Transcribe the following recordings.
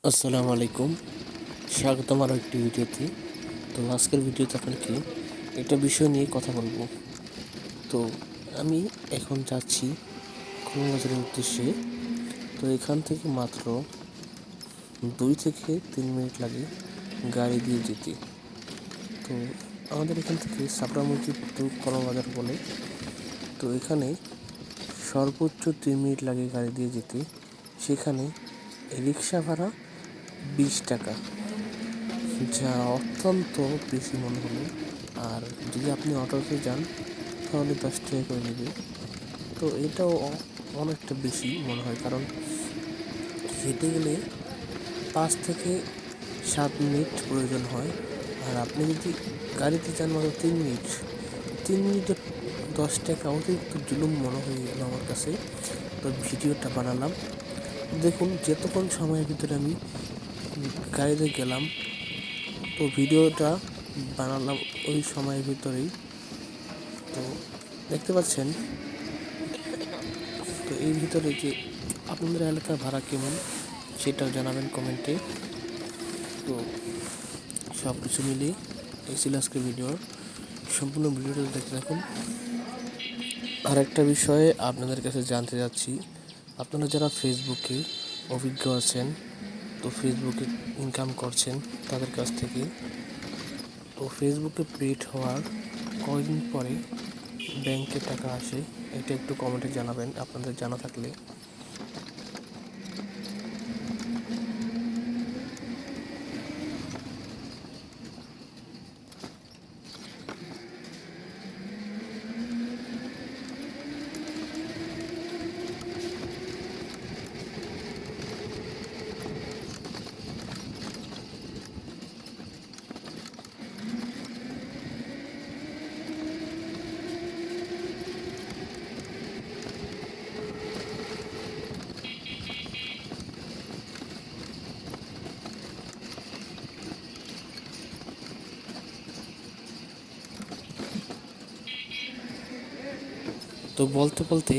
আসসালামু আলাইকুম, স্বাগতম আরও একটি ভিডিওতে। তো আজকের ভিডিওতে আপনাকে একটা বিষয় নিয়ে কথা বলবো। তো আমি এখন যাচ্ছি কক্সবাজারের উদ্দেশ্যে। তো এখান থেকে মাত্র 2 থেকে 3 মিনিট লাগে গাড়ি দিয়ে যেতে। তো আমাদের এখান থেকে সাবরা মসজিদ টু কক্সবাজার বলে, তো এখানে সর্বোচ্চ 3 মিনিট লাগে গাড়ি দিয়ে যেতে। সেখানে রিক্সা ভাড়া 20 টাকা, যা অত্যন্ত বেশি মনে হলো। আর যদি আপনি অটোতে যান তাহলে 10 টাকা করে নেবে। তো এটাও অনেকটা বেশি মনে হয়, কারণ হেঁটে গেলে 5 থেকে 7 মিনিট প্রয়োজন হয়। আর আপনি যদি গাড়িতে যান মাত্র 3 মিনিটে 10 টাকা অতিরিক্ত জুলুম মনে হয়ে গেল আমার কাছে। তো ভিডিওটা বানালাম। দেখুন, যতক্ষণ সময়ের ভিতরে আমি গাড়িতে গেলাম, তো ভিডিওটা বানালাম ওই সময়ের ভিতরেই। তো দেখতে পাচ্ছেন। তো এর ভিতরে যে আপনাদের এলাকার ভাড়া কেমন সেটাও জানাবেন কমেন্টে। তো সব কিছু মিলিয়ে এই ছিল আজকের ভিডিওর সম্পূর্ণ ভিডিওটা দেখতে থাকুন। আর একটা বিষয়ে আপনাদের কাছে জানতে যাচ্ছি, আপনারা যারা ফেসবুকে অভিজ্ঞ আছেন, তো ফেসবুকে ইনকাম করছেন তাদের কাছ থেকে, তো ফেসবুকে পেড হওয়ার কয়দিন পরে ব্যাংকে টাকা আসে, এটা একটু কমেন্টে জানাবেন আপনাদের জানা থাকলে। তো বলতে বলতে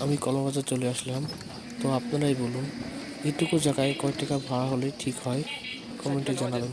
আমি কক্সবাজার চলে আসলাম। তো আপনারাই বলুন, এটুকু জায়গায় কয় টাকা ভাড়া হলে ঠিক হয়, কমেন্টে জানাবেন।